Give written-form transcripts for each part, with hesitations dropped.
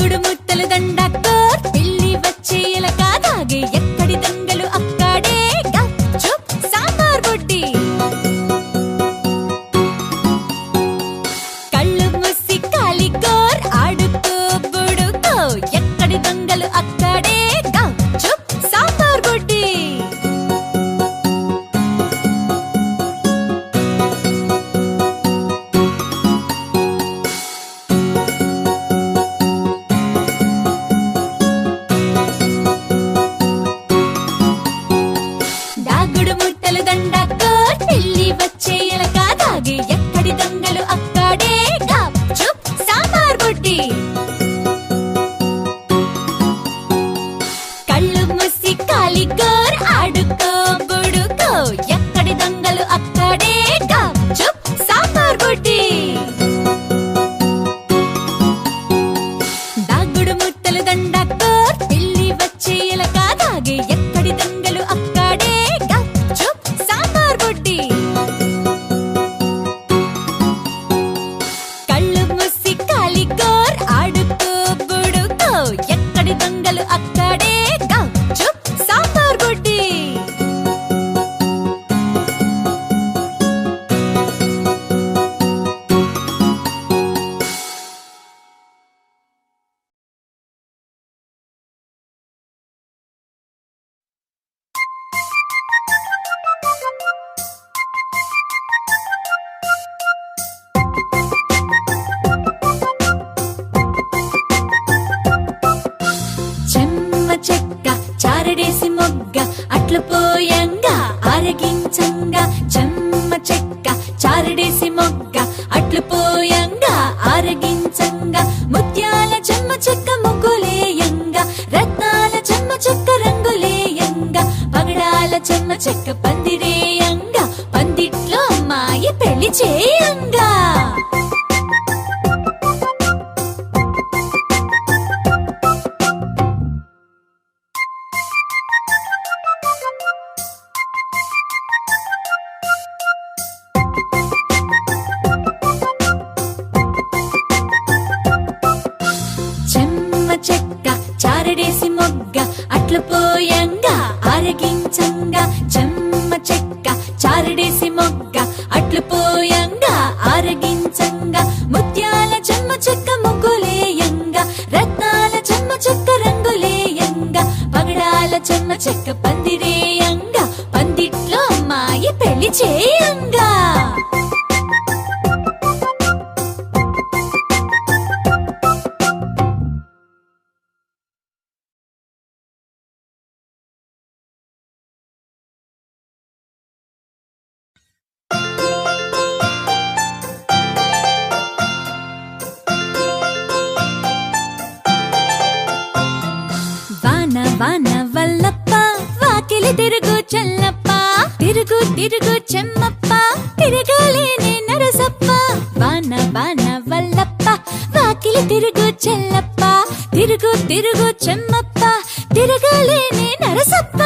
దాగుడు ముత్తలు దండాకో పిల్లి వచ్చే ఎలక తాగే ఎక్కడి దొంగలు అక్కడే గప్చుప్ సాంబార్ బుడ్డి కళ్ళు మూసి కాలికోర్ ఆడుకో బుడుకో ఎక్కడి దొంగలు అక్కడే గప్చుప్ సాంబార్ బుడ్డి దాగుడు ముట్టలు దండాకో పిల్లి వచ్చే ఎలక తాగే ఎక్కడి దొంగలు అక్కడే గప్చుప్ సాంబార్ బుడ్డి కళ్ళు మూసి కాలికోర్ ఆడుకో బుడుకో ఎక్కడి దొంగలు అక్కడే గప్చుప్ సాంబార్ బుడ్డి దాగుడు ముట్టలు దండాకో పిల్లి వచ్చే ఎలక తాగే ఎక్కడి దొంగలు అక్కడే గప్చుప్ సాంబార్ బుడ్డి కళ్ళు మూసి కాలికోర్ ఆడుకో బుడుకో ఎక్కడి దొంగలు అక్కడే గప్చుప్ సాంబార్ బుడ్డి చెమ్మ చెక్క చారడేసి మొగ్గ అట్లు పోయంగా ఆరగించంగా చెమ్మ చెక్క చారడేసి మొగ్గ అట్లు పోయంగా ఆరగించంగా ముత్యాల చెమ్మ చెక్క ముగ్గులేయంగా రత్నాల చెమ్మ చెక్క రంగులేయంగా పగడాల చెమ్మ చెక్క పందిరేయంగా పందిట్లో అమ్మాయి పెళ్లి చేయంగా చెమ్మ చెక్క చారడేసి మొగ్గ అట్లు పోయంగా ఆరగించంగా చెమ్మ చెక్క చారడేసి మొగ్గ అట్లు పోయంగా ఆరగించంగా ముత్యాల చెమ్మ చెక్క ముగ్గులేయంగా రత్నాల చెమ్మ చెక్క రంగులేయంగా పగడాల చెమ్మ చెక్క పందిరేయంగా పందిట్లో అమ్మాయి పెళ్లి చేయంగా వాన వాన వల్లప్ప వాకిలి తిరుగు చెల్లప్ప తిరుగు తిరుగు చెమ్మప్ప తిరగాలేనే నరసప్ప వాన వాన వల్లప్ప వాకిలి తిరుగు చెల్లప్ప తిరుగు తిరుగు చెమ్మప్ప తిరగాలేనే నరసప్ప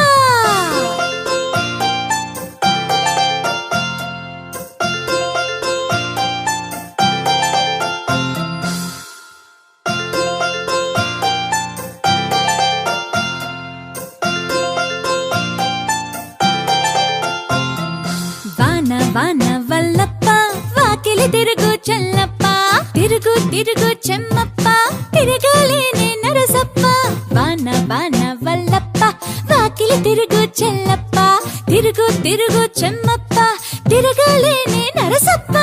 వాన వాన వల్లప్ప వాకిలి తిరుగు చెల్లప్ప తిరుగు తిరుగు చెమ్మప్ప తిరగాలేనే నరసప్ప వాన వాన వల్లప్ప వాకిలి తిరుగు చెల్లప్ప తిరుగు తిరుగు చెమ్మప్ప తిరగాలేనే నరసప్ప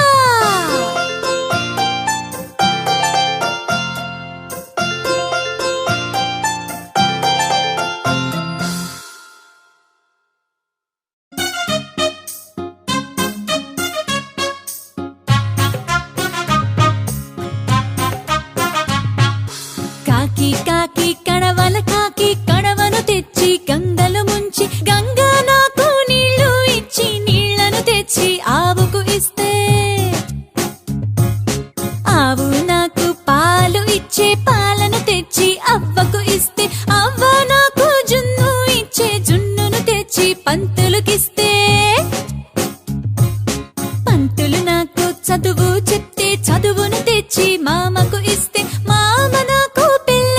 కాకి కాకి కడవల కాకి కడవను తెచ్చి గంగలు ముంచి గంగా నాకు నీళ్లు ఇచ్చి నీళ్లను తెచ్చి ఆవుకు ఇస్తే ఆవు నాకు పాలు ఇచ్చే పాలను తెచ్చి అవ్వకు ఇస్తే అవ్వ నాకు జున్ను ఇచ్చే జున్నును తెచ్చి పంతులుకిస్తే పంతులు నాకు చదువు చెప్తే చదువును తెచ్చి మామకు ఇస్తే మామ నాకు పిల్ల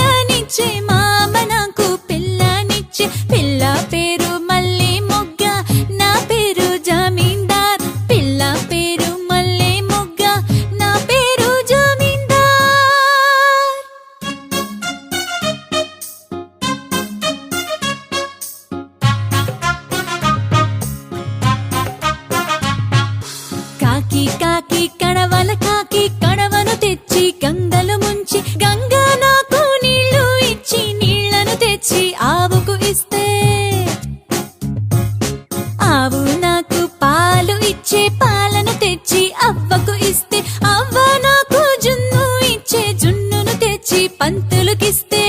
పంతులుకిస్తే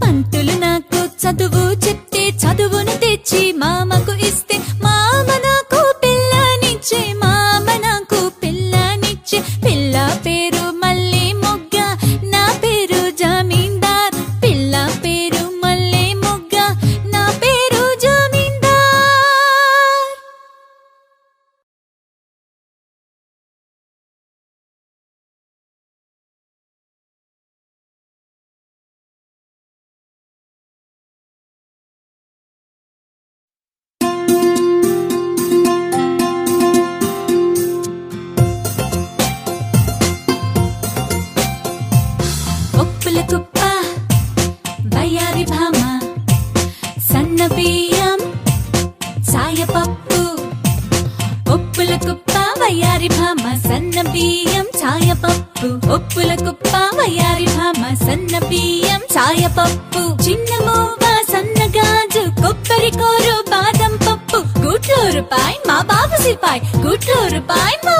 పంతులు నాకు చదువు చెప్తే చదువును తెచ్చి మామకు ఇస్తే మామ నాకు పిల్లనిచ్చే మామ నాకు పిల్లనిచ్చే పిల్ల పేరు మల్లె మొగ్గ నా పేరు జమీందార్ పిల్ల పేరు మల్లె మొగ్గ నా పేరు జమీందార్ ఒప్పుల కుప్ప వయ్యారి భామ సన్న బియ్యం చాయపప్పు ఒప్పుల కుప్ప వయ్యారి భామ సన్న బియ్యం చాయపప్పు ఒప్పుల కుప్ప వయ్యారి భామ సన్న బియ్యం చాయపప్పు చిన్న మూవ సన్న గాజు కొబ్బరి కూరు బాదం పప్పు గుట్లూరుపాయ్ మా బాబు సిపాయ్ గుట్లూరుపాయ్ మా